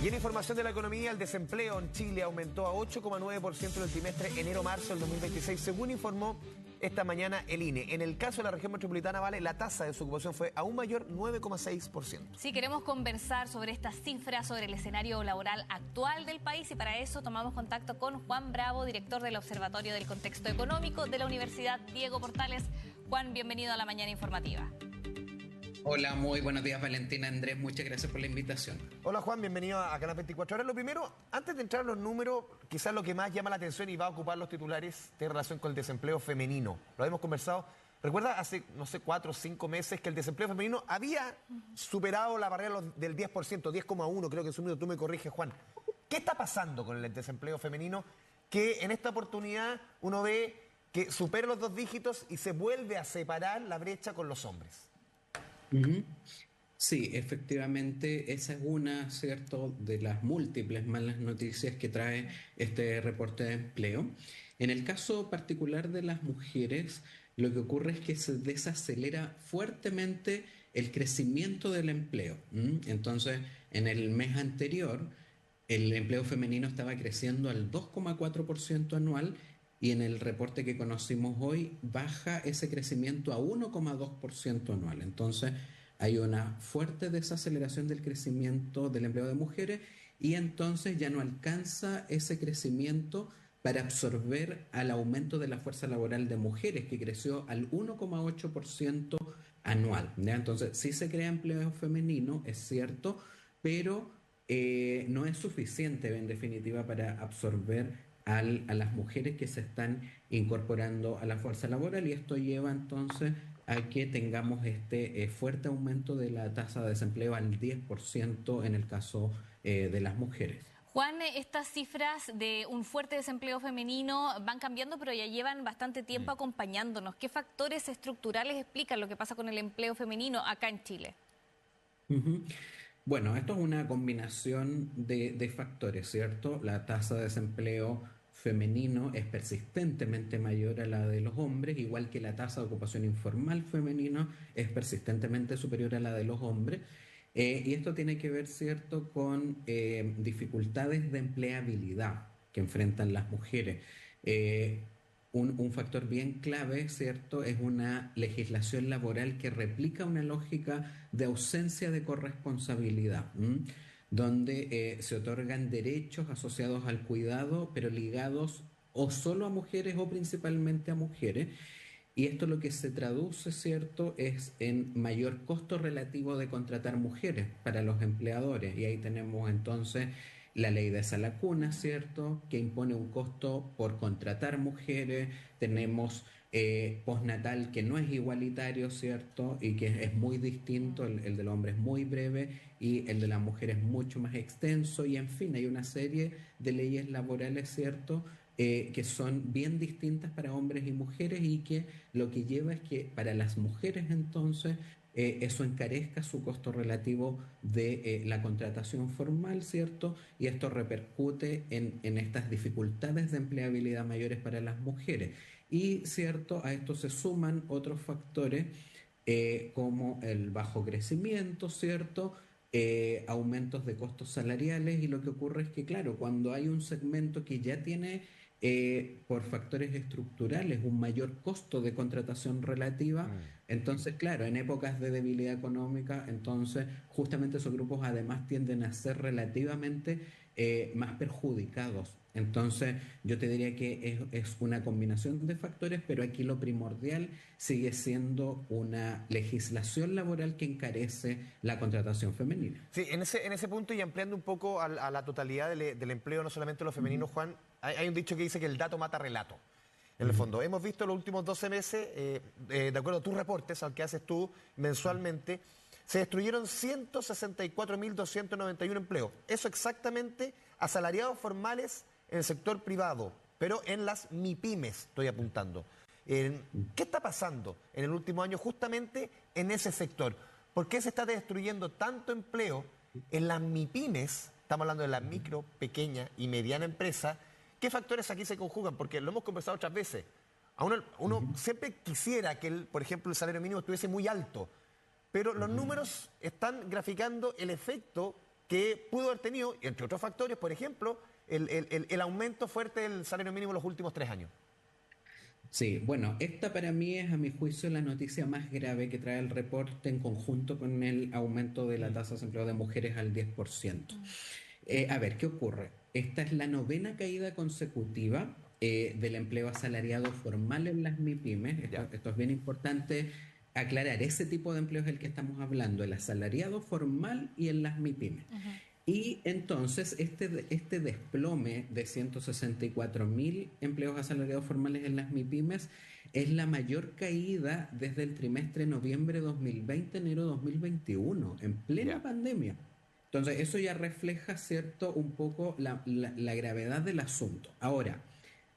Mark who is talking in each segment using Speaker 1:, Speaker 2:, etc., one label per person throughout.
Speaker 1: Y en información de la economía, el desempleo en Chile aumentó a 8,9% en el trimestre enero-marzo del 2026, según informó esta mañana el INE. En el caso de la región metropolitana, Vale, la tasa de desocupación fue aún mayor, 9,6%.
Speaker 2: Sí, queremos conversar sobre estas cifras, sobre el escenario laboral actual del país, y para eso tomamos contacto con Juan Bravo, director del Observatorio del Contexto Económico de la Universidad Diego Portales. Juan, bienvenido a la Mañana Informativa.
Speaker 3: Hola, muy buenos días, Valentina, Andrés, muchas gracias por la invitación.
Speaker 1: Hola Juan, bienvenido a Canal 24 Horas. Lo primero, antes de entrar a los números, quizás lo que más llama la atención y va a ocupar los titulares tiene relación con el desempleo femenino. Lo hemos conversado. Recuerda hace, 4 o 5 meses que el desempleo femenino había superado la barrera del 10%, 10,1 creo que es un número, tú me corriges, Juan. ¿Qué está pasando con el desempleo femenino? Que en esta oportunidad uno ve que supera los 2 dígitos y se vuelve a separar la brecha con los hombres.
Speaker 3: Sí, efectivamente, esa es una, ¿cierto?, de las múltiples malas noticias que trae este reporte de empleo. En el caso particular de las mujeres, lo que ocurre es que se desacelera fuertemente el crecimiento del empleo. Entonces, en el mes anterior, el empleo femenino estaba creciendo al 2,4% anual, y en el reporte que conocimos hoy baja ese crecimiento a 1,2% anual. Entonces hay una fuerte desaceleración del crecimiento del empleo de mujeres, y entonces ya no alcanza ese crecimiento para absorber al aumento de la fuerza laboral de mujeres, que creció al 1,8% anual, ¿ya? Entonces sí se crea empleo femenino, es cierto, pero no es suficiente en definitiva para absorber a las mujeres que se están incorporando a la fuerza laboral, y esto lleva entonces a que tengamos este fuerte aumento de la tasa de desempleo al 10% en el caso de las mujeres.
Speaker 2: Juan, estas cifras de un fuerte desempleo femenino van cambiando, pero ya llevan bastante tiempo acompañándonos. ¿Qué factores estructurales explican lo que pasa con el empleo femenino acá en Chile?
Speaker 3: Bueno, esto es una combinación de factores, ¿cierto? La tasa de desempleo femenino es persistentemente mayor a la de los hombres, igual que la tasa de ocupación informal femenino es persistentemente superior a la de los hombres. Y esto tiene que ver, ¿cierto?, con dificultades de empleabilidad que enfrentan las mujeres. Un factor bien clave, ¿cierto?, es una legislación laboral que replica una lógica de ausencia de corresponsabilidad, donde se otorgan derechos asociados al cuidado, pero ligados o solo a mujeres o principalmente a mujeres. Y esto lo que se traduce, ¿cierto?, es en mayor costo relativo de contratar mujeres para los empleadores. Y ahí tenemos entonces la ley de sala cuna, ¿cierto?, que impone un costo por contratar mujeres. Tenemos postnatal, que no es igualitario, ¿cierto?, y que es muy distinto. El del hombre es muy breve y el de la mujer es mucho más extenso. Y en fin, hay una serie de leyes laborales, ¿cierto?, que son bien distintas para hombres y mujeres, y que lo que lleva es que para las mujeres entonces eso encarezca su costo relativo de la contratación formal, ¿cierto? Y esto repercute en estas dificultades de empleabilidad mayores para las mujeres. Y, ¿cierto?, a esto se suman otros factores como el bajo crecimiento, ¿cierto?, aumentos de costos salariales, y lo que ocurre es que, claro, cuando hay un segmento que ya tiene por factores estructurales un mayor costo de contratación relativa, entonces, claro, en épocas de debilidad económica, entonces justamente esos grupos además tienden a ser relativamente más perjudicados. Entonces, yo te diría que es una combinación de factores, pero aquí lo primordial sigue siendo una legislación laboral que encarece la contratación femenina.
Speaker 1: Sí, en ese punto, y ampliando un poco a la totalidad del empleo, no solamente lo femenino, Juan, hay un dicho que dice que el dato mata relato. En el fondo, hemos visto los últimos 12 meses, de acuerdo a tus reportes, al que haces tú mensualmente, se destruyeron 164.291 empleos. Eso exactamente asalariados formales en el sector privado, pero en las MIPYMES estoy apuntando. ¿Qué está pasando en el último año justamente en ese sector? ¿Por qué se está destruyendo tanto empleo en las MIPYMES? Estamos hablando de la micro, pequeña y mediana empresa. ¿Qué factores aquí se conjugan? Porque lo hemos conversado otras veces. Uno siempre quisiera que, por ejemplo, el salario mínimo estuviese muy alto, pero los números están graficando el efecto que pudo haber tenido, entre otros factores, por ejemplo, el aumento fuerte del salario mínimo en los últimos 3 años.
Speaker 3: Sí, bueno, esta para mí es a mi juicio la noticia más grave que trae el reporte en conjunto con el aumento de la tasa de desempleo de mujeres al 10%. A ver, ¿qué ocurre? Esta es la novena caída consecutiva del empleo asalariado formal en las MIPYMES. Esto es bien importante aclarar. Ese tipo de empleo es el que estamos hablando, el asalariado formal y en las MIPYMES. Y entonces este desplome de 164.000 empleos asalariados formales en las MIPYMES es la mayor caída desde el trimestre noviembre 2020, enero 2021, en plena pandemia. Entonces eso ya refleja, ¿cierto?, un poco la gravedad del asunto. Ahora,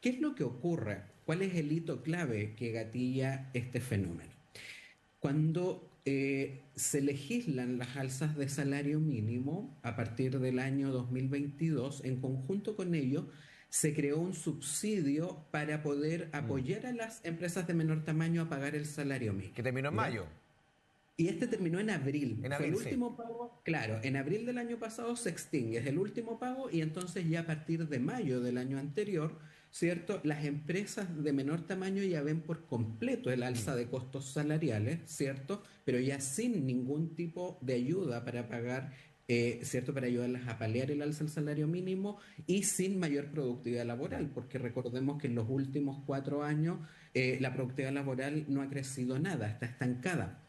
Speaker 3: ¿qué es lo que ocurre? ¿Cuál es el hito clave que gatilla este fenómeno? Cuando se legislan las alzas de salario mínimo a partir del año 2022, en conjunto con ello, se creó un subsidio para poder apoyar a las empresas de menor tamaño a pagar el salario mínimo.
Speaker 1: Que terminó en mayo.
Speaker 3: Y este terminó en abril.
Speaker 1: Fue
Speaker 3: el último pago, claro, en abril del año pasado se extingue, es el último pago y entonces ya a partir de mayo del año anterior, ¿cierto? Las empresas de menor tamaño ya ven por completo el alza de costos salariales, ¿cierto? Pero ya sin ningún tipo de ayuda para pagar, ¿cierto? Para ayudarlas a paliar el alza del salario mínimo y sin mayor productividad laboral, porque recordemos que en los últimos 4 años la productividad laboral no ha crecido nada, está estancada.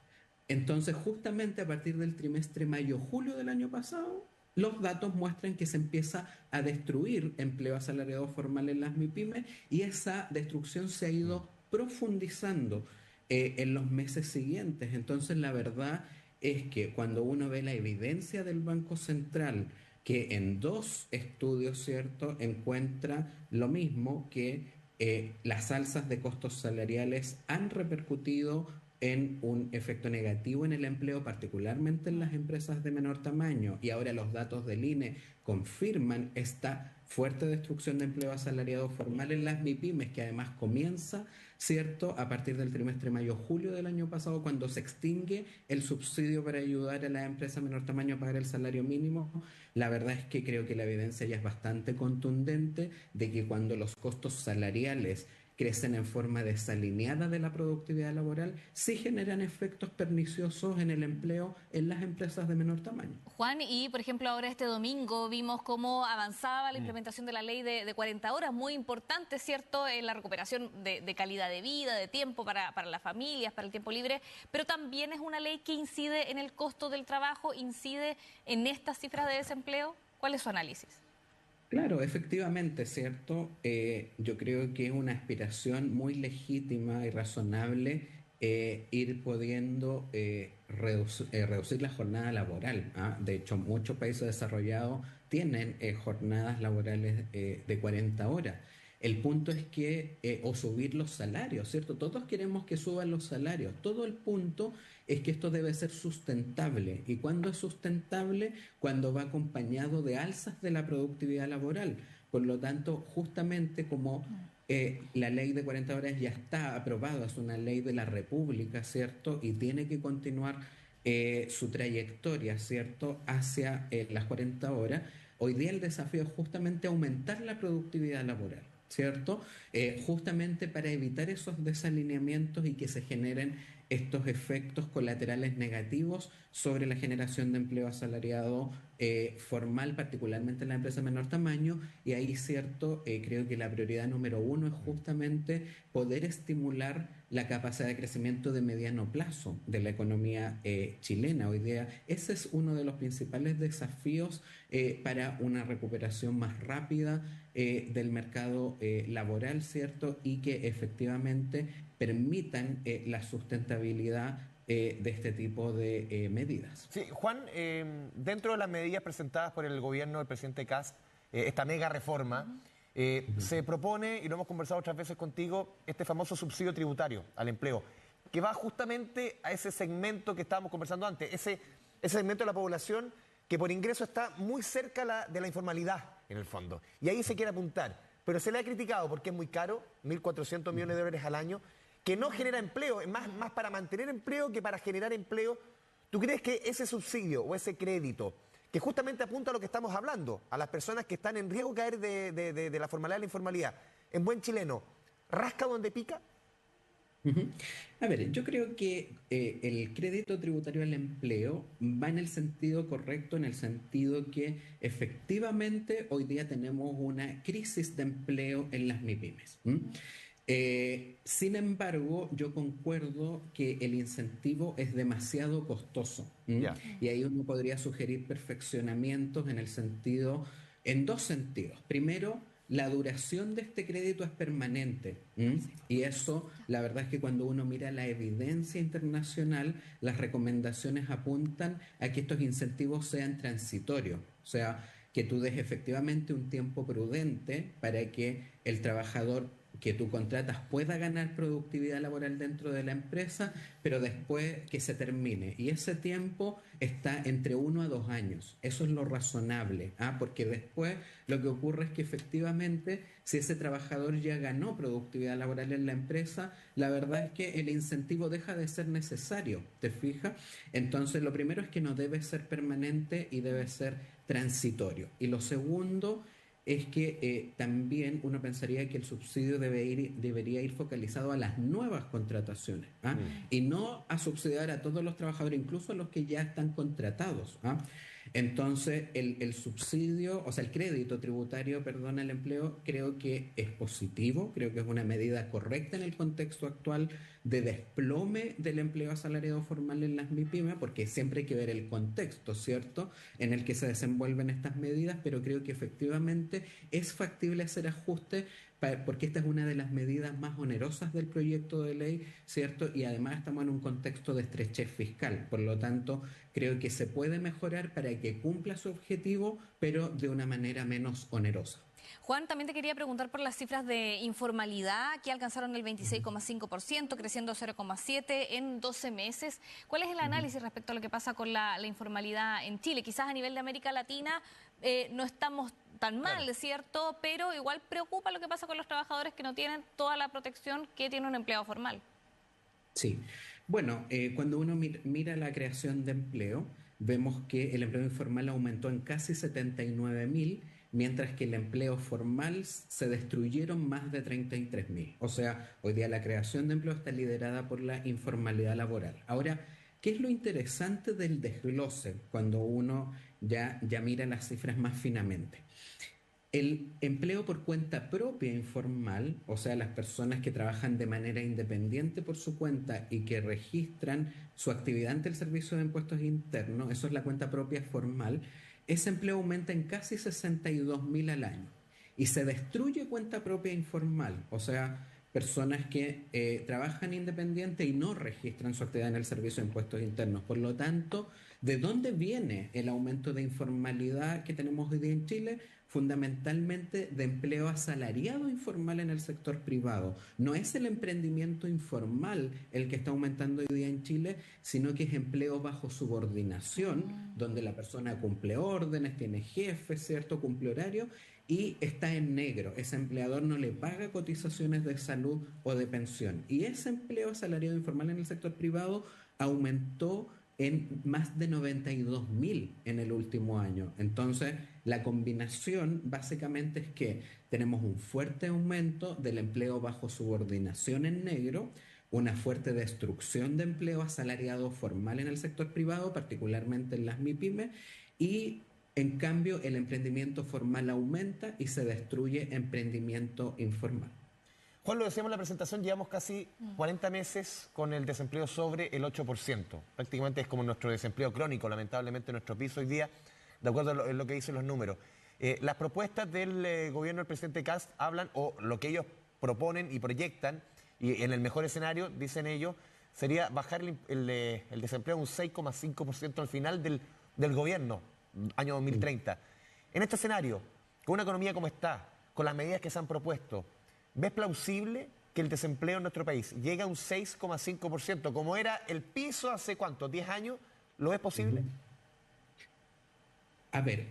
Speaker 3: Entonces, justamente a partir del trimestre mayo-julio del año pasado, los datos muestran que se empieza a destruir empleo asalariado formal en las MIPYMES y esa destrucción se ha ido profundizando en los meses siguientes. Entonces, la verdad es que cuando uno ve la evidencia del Banco Central, que en 2 estudios, ¿cierto?, encuentra lo mismo, que las alzas de costos salariales han repercutido en un efecto negativo en el empleo, particularmente en las empresas de menor tamaño, y ahora los datos del INE confirman esta fuerte destrucción de empleo asalariado formal en las MIPYMES, que además comienza, ¿cierto?, a partir del trimestre mayo-julio del año pasado, cuando se extingue el subsidio para ayudar a las empresas de menor tamaño a pagar el salario mínimo. La verdad es que creo que la evidencia ya es bastante contundente de que cuando los costos salariales crecen en forma desalineada de la productividad laboral, sí generan efectos perniciosos en el empleo en las empresas de menor tamaño.
Speaker 2: Juan, y por ejemplo ahora este domingo vimos cómo avanzaba la implementación de la ley de 40 horas, muy importante, ¿cierto?, en la recuperación de calidad de vida, de tiempo para las familias, para el tiempo libre, pero también es una ley que incide en el costo del trabajo, incide en estas cifras de desempleo. ¿Cuál es su análisis?
Speaker 3: Claro, efectivamente, ¿cierto? Yo creo que es una aspiración muy legítima y razonable ir pudiendo reducir la jornada laboral. De hecho, muchos países desarrollados tienen jornadas laborales de 40 horas. El punto es que, o subir los salarios, ¿cierto? Todos queremos que suban los salarios. Todo el punto es que esto debe ser sustentable. ¿Y cuándo es sustentable? Cuando va acompañado de alzas de la productividad laboral. Por lo tanto, justamente como la ley de 40 horas ya está aprobada, es una ley de la República, ¿cierto? Y tiene que continuar su trayectoria, ¿cierto?, hacia las 40 horas. Hoy día el desafío es justamente aumentar la productividad laboral, ¿cierto? Justamente para evitar esos desalineamientos y que se generen estos efectos colaterales negativos sobre la generación de empleo asalariado formal, particularmente en la empresa de menor tamaño. Y ahí, cierto, creo que la prioridad número 1 es justamente poder estimular la capacidad de crecimiento de mediano plazo de la economía chilena. Hoy día ese es uno de los principales desafíos para una recuperación más rápida del mercado laboral, ¿cierto? Y que efectivamente permitan la sustentabilidad de este tipo de medidas.
Speaker 1: Sí, Juan, dentro de las medidas presentadas por el gobierno del presidente Kast, esta mega reforma, se propone, y lo hemos conversado otras veces contigo, este famoso subsidio tributario al empleo, que va justamente a ese segmento que estábamos conversando antes, ese segmento de la población que por ingreso está muy cerca de la informalidad, en el fondo. Y ahí se quiere apuntar. Pero se le ha criticado porque es muy caro, 1.400 millones de dólares al año, que no genera empleo, es más para mantener empleo que para generar empleo. ¿Tú crees que ese subsidio o ese crédito que justamente apunta a lo que estamos hablando, a las personas que están en riesgo de caer de la formalidad a la informalidad. En buen chileno, ¿rasca donde pica?
Speaker 3: Ujú. A ver, yo creo que el crédito tributario al empleo va en el sentido correcto, en el sentido que efectivamente hoy día tenemos una crisis de empleo en las MIPYMES. ¿M? Sin embargo, yo concuerdo que el incentivo es demasiado costoso. ¿M?
Speaker 1: Ya.
Speaker 3: Y ahí uno podría sugerir perfeccionamientos en el sentido, en dos sentidos. Primero, la duración de este crédito es permanente. ¿M? Y eso, la verdad es que cuando uno mira la evidencia internacional, las recomendaciones apuntan a que estos incentivos sean transitorios. O sea, que tú des efectivamente un tiempo prudente para que el trabajador que tú contratas pueda ganar productividad laboral dentro de la empresa, pero después que se termine. Y ese tiempo está entre 1 a 2 años. Eso es lo razonable, porque después lo que ocurre es que efectivamente, si ese trabajador ya ganó productividad laboral en la empresa, la verdad es que el incentivo deja de ser necesario, ¿te fijas? Entonces, lo primero es que no debe ser permanente y debe ser transitorio. Y lo segundo es que también uno pensaría que el subsidio debería ir focalizado a las nuevas contrataciones, y no a subsidiar a todos los trabajadores, incluso a los que ya están contratados. Entonces, el subsidio, o sea, el crédito tributario, perdón, al empleo, creo que es positivo, creo que es una medida correcta en el contexto actual de desplome del empleo asalariado formal en las MIPYME, porque siempre hay que ver el contexto, ¿cierto?, en el que se desenvuelven estas medidas, pero creo que efectivamente es factible hacer ajustes porque esta es una de las medidas más onerosas del proyecto de ley, ¿cierto? Y además estamos en un contexto de estrechez fiscal, por lo tanto, creo que se puede mejorar para que cumpla su objetivo, pero de una manera menos onerosa.
Speaker 2: Juan, también te quería preguntar por las cifras de informalidad que alcanzaron el 26,5%, creciendo 0,7% en 12 meses. ¿Cuál es el análisis respecto a lo que pasa con la informalidad en Chile? Quizás a nivel de América Latina no estamos tan mal,
Speaker 1: Claro.
Speaker 2: ¿cierto? Pero igual preocupa lo que pasa con los trabajadores que no tienen toda la protección que tiene un empleado formal.
Speaker 3: Sí, bueno, cuando uno mira la creación de empleo, vemos que el empleo informal aumentó en casi 79.000, mientras que el empleo formal se destruyeron más de 33.000. O sea, hoy día la creación de empleo está liderada por la informalidad laboral. Ahora, ¿qué es lo interesante del desglose cuando uno ya mira las cifras más finamente? El empleo por cuenta propia informal, o sea, las personas que trabajan de manera independiente por su cuenta y que registran su actividad ante el Servicio de Impuestos Internos, eso es la cuenta propia formal, ese empleo aumenta en casi 62.000 al año. Y se destruye cuenta propia informal, o sea, personas que trabajan independiente y no registran su actividad en el Servicio de Impuestos Internos. Por lo tanto, ¿de dónde viene el aumento de informalidad que tenemos hoy día en Chile? Fundamentalmente de empleo asalariado informal en el sector privado. No es el emprendimiento informal el que está aumentando hoy día en Chile, sino que es empleo bajo subordinación, donde la persona cumple órdenes, tiene jefe, ¿cierto?, cumple horario y está en negro. Ese empleador no le paga cotizaciones de salud o de pensión. Y ese empleo asalariado informal en el sector privado aumentó en más de 92.000 en el último año. Entonces, la combinación básicamente es que tenemos un fuerte aumento del empleo bajo subordinación en negro, una fuerte destrucción de empleo asalariado formal en el sector privado, particularmente en las MIPYME, y en cambio el emprendimiento formal aumenta y se destruye emprendimiento informal.
Speaker 1: Juan, lo decíamos en la presentación, llevamos casi 40 meses con el desempleo sobre el 8%. Prácticamente es como nuestro desempleo crónico, lamentablemente, nuestro piso hoy día, de acuerdo a lo que dicen los números. Las propuestas del gobierno del presidente Kast hablan, o lo que ellos proponen y proyectan, y en el mejor escenario, dicen ellos, sería bajar el desempleo a un 6,5% al final del gobierno, año 2030. En este escenario, con una economía como está, con las medidas que se han propuesto, ¿ves plausible que el desempleo en nuestro país llegue a un 6,5%, como era el piso hace cuánto, 10 años? ¿Lo ves posible?
Speaker 3: A ver,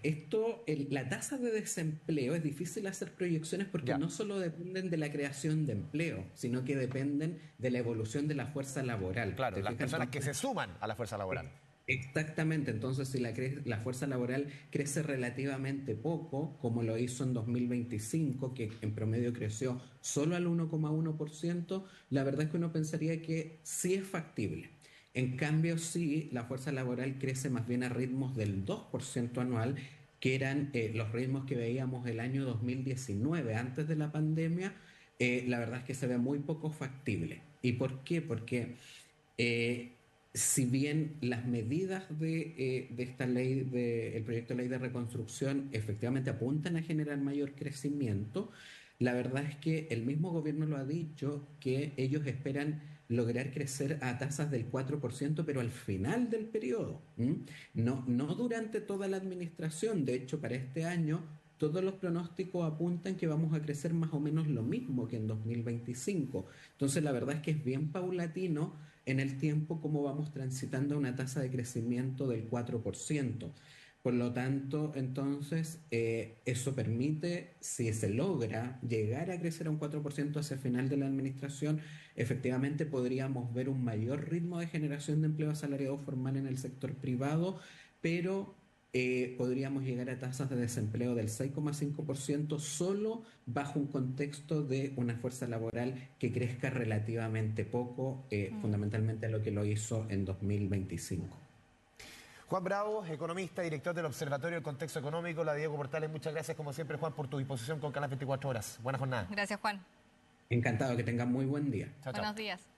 Speaker 3: la tasa de desempleo es difícil hacer proyecciones porque
Speaker 1: Ya.
Speaker 3: no solo dependen de la creación de empleo, sino que dependen de la evolución de la fuerza laboral.
Speaker 1: Claro,
Speaker 3: ¿Te
Speaker 1: las
Speaker 3: fijas?
Speaker 1: personas que se
Speaker 3: Entonces,
Speaker 1: suman a la fuerza laboral.
Speaker 3: Exactamente, entonces si la fuerza laboral crece relativamente poco, como lo hizo en 2025, que en promedio creció solo al 1,1%, la verdad es que uno pensaría que sí es factible. En cambio, si la fuerza laboral crece más bien a ritmos del 2% anual, que eran los ritmos que veíamos el año 2019, antes de la pandemia, la verdad es que se ve muy poco factible. ¿Y por qué? Porque eh, si bien las medidas de esta ley, del proyecto de ley de reconstrucción, efectivamente apuntan a generar mayor crecimiento, la verdad es que el mismo gobierno lo ha dicho, que ellos esperan lograr crecer a tasas del 4%, pero al final del periodo, ¿m? No durante toda la administración. De hecho, para este año todos los pronósticos apuntan que vamos a crecer más o menos lo mismo que en 2025. Entonces, la verdad es que es bien paulatino en el tiempo cómo vamos transitando a una tasa de crecimiento del 4%. Por lo tanto, entonces, eso permite, si se logra llegar a crecer a un 4% hacia el final de la administración, efectivamente podríamos ver un mayor ritmo de generación de empleo asalariado formal en el sector privado, pero podríamos llegar a tasas de desempleo del 6,5% solo bajo un contexto de una fuerza laboral que crezca relativamente poco, fundamentalmente a lo que lo hizo en 2025.
Speaker 1: Juan Bravo, economista, director del Observatorio del Contexto Económico, la Diego Portales. Muchas gracias, como siempre, Juan, por tu disposición con Canal 24 Horas. Buena jornada.
Speaker 2: Gracias, Juan.
Speaker 3: Encantado, que tengan muy buen día.
Speaker 1: Chao,
Speaker 2: Buenos
Speaker 1: chao.
Speaker 2: días.